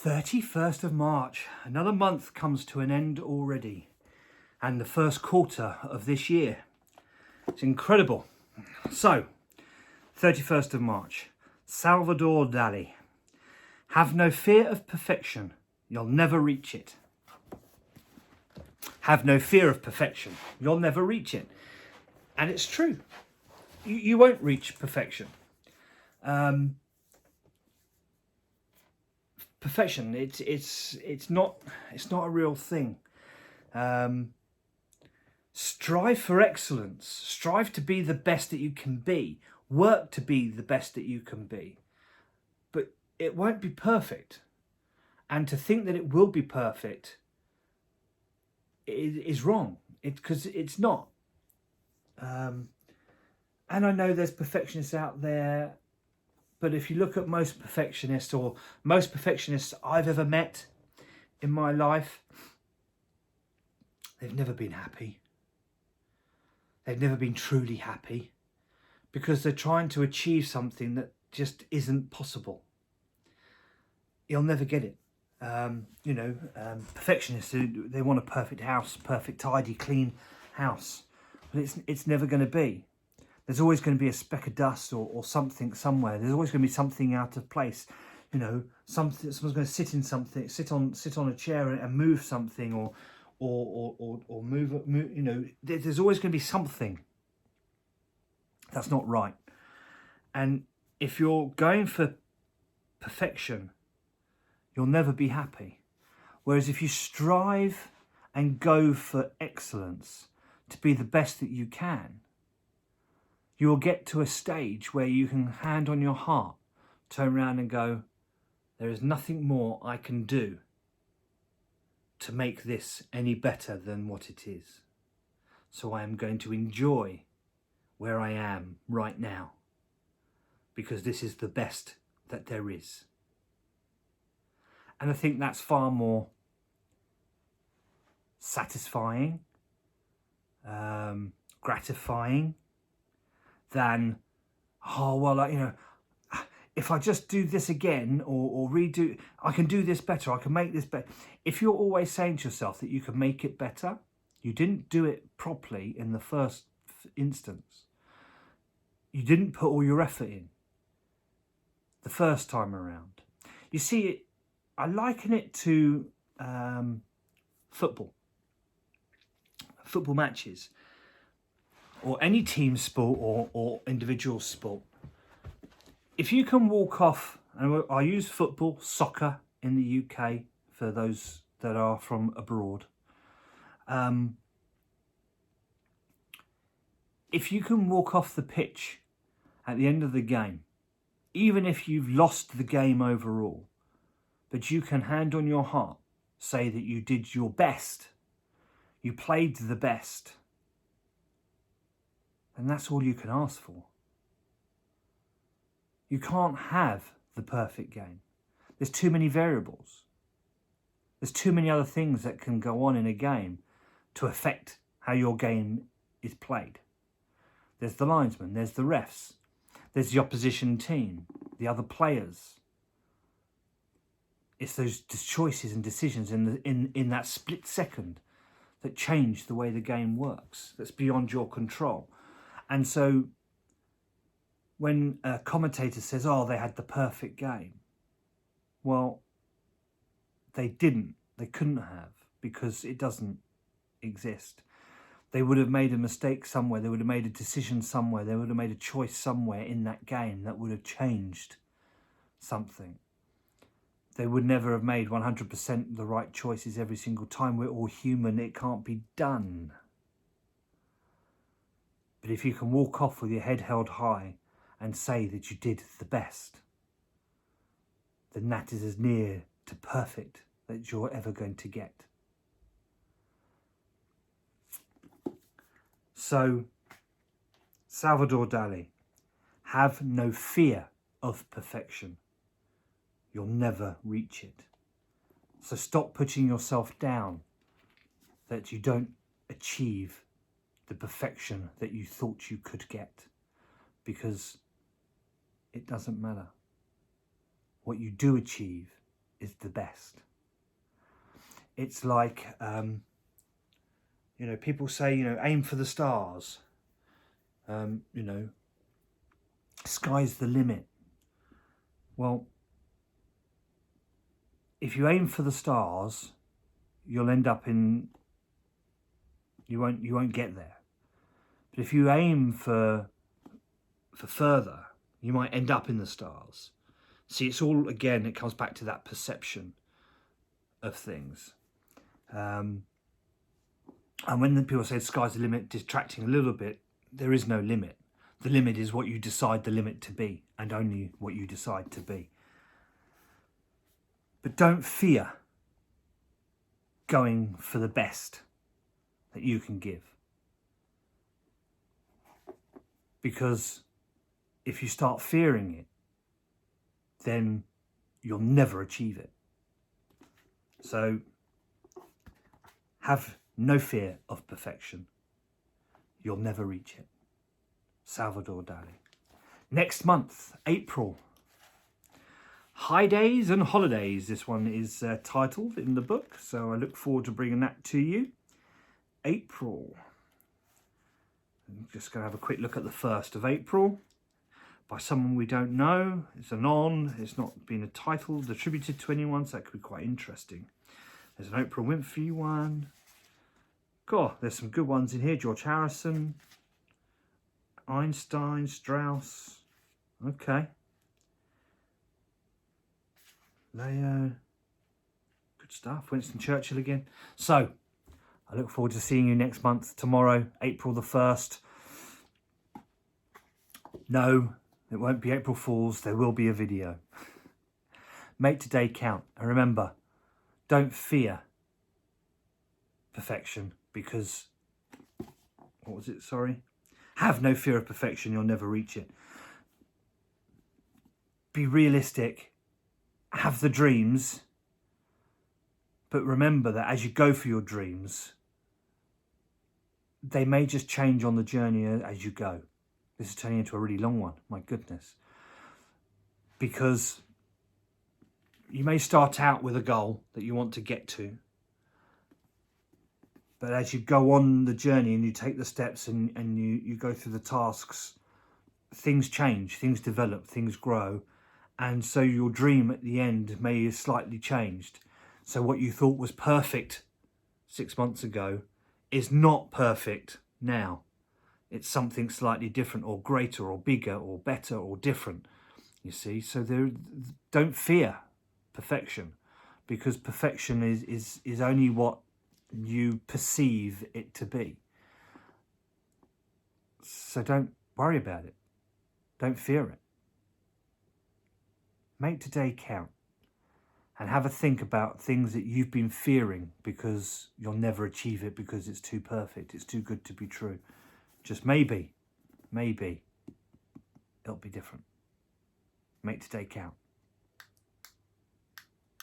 31st of March, another month comes to an end already, and the first quarter of this year. It's incredible. So, 31st of March, Salvador Dali. Have no fear of perfection, you'll never reach it. Have no fear of perfection, you'll never reach it. And it's true. You won't reach perfection. Perfection, it's not a real thing. Strive for excellence. Strive to be the best that you can be. Work to be the best that you can be. But it won't be perfect. And to think that it will be perfect is wrong. Because it's not. And I know there's perfectionists out there. But if you look at most perfectionists I've ever met in my life, they've never been happy. They've never been truly happy because they're trying to achieve something that just isn't possible. You'll never get it. Perfectionists, they want a perfect house, perfect, tidy, clean house. But it's never going to be. There's always going to be a speck of dust or something somewhere. There's always going to be something out of place. Someone's going to sit in something, sit on a chair and move something, or move. There's always going to be something that's not right. And if you're going for perfection, you'll never be happy. Whereas if you strive and go for excellence, to be the best that you can, you will get to a stage where you can, hand on your heart, turn around and go, there is nothing more I can do to make this any better than what it is. So I am going to enjoy where I am right now, because this is the best that there is. And I think that's far more satisfying, gratifying, than, if I just do this again or redo, I can do this better, I can make this better. If you're always saying to yourself that you can make it better, you didn't do it properly in the first instance. You didn't put all your effort in the first time around. You see, I liken it to football matches, or any team sport or individual sport. If you can walk off, and I use football, soccer in the UK for those that are from abroad. If you can walk off the pitch at the end of the game, even if you've lost the game overall, but you can, hand on your heart, say that you did your best, you played the best, and that's all you can ask for. You can't have the perfect game. There's too many variables. There's too many other things that can go on in a game to affect how your game is played. There's the linesman, there's the refs, there's the opposition team, the other players. It's those choices and decisions in that split second that change the way the game works. That's beyond your control. And so when a commentator says, oh, they had the perfect game, well, they didn't. They couldn't have, because it doesn't exist. They would have made a mistake somewhere. They would have made a decision somewhere. They would have made a choice somewhere in that game that would have changed something. They would never have made 100% the right choices every single time. We're all human. It can't be done. But if you can walk off with your head held high and say that you did the best, then that is as near to perfect that you're ever going to get. So, Salvador Dali, have no fear of perfection. You'll never reach it. So stop putting yourself down that you don't achieve the perfection that you thought you could get, because it doesn't matter. What you do achieve is the best. It's like, you know, people say, you know, aim for the stars. You know, sky's the limit. Well, if you aim for the stars, you'll end up in, you won't get there. But if you aim for further, you might end up in the stars. See, it's all, again, it comes back to that perception of things. And when the people say the sky's the limit, detracting a little bit, there is no limit. The limit is what you decide the limit to be, and only what you decide to be. But don't fear going for the best that you can give. Because if you start fearing it, then you'll never achieve it. So have no fear of perfection. You'll never reach it. Salvador Dali. Next month, April. High Days and Holidays. This one is titled in the book, so I look forward to bringing that to you. April. I'm just going to have a quick look at the 1st of April. By someone we don't know. It's anon. It's not been a title attributed to anyone, so that could be quite interesting. There's an Oprah Winfrey one. God, there's some good ones in here. George Harrison, Einstein, Strauss. Okay. Leo. Good stuff. Winston Churchill again. So, I look forward to seeing you next month, tomorrow, April the 1st. No, it won't be April Fool's. There will be a video. Make today count. And remember, don't fear perfection because, what was it? Sorry. Have no fear of perfection. You'll never reach it. Be realistic. Have the dreams. But remember that as you go for your dreams, they may just change on the journey as you go. This is turning into a really long one, my goodness. Because you may start out with a goal that you want to get to. But as you go on the journey and you take the steps and you go through the tasks, things change, things develop, things grow. And so your dream at the end may have slightly changed. So what you thought was perfect 6 months ago is not perfect now. It's something slightly different or greater or bigger or better or different, you see. So don't fear perfection, because perfection is only what you perceive it to be. So don't worry about it. Don't fear it. Make today count and have a think about things that you've been fearing because you'll never achieve it because it's too perfect. It's too good to be true. Just maybe, it'll be different. Make today count.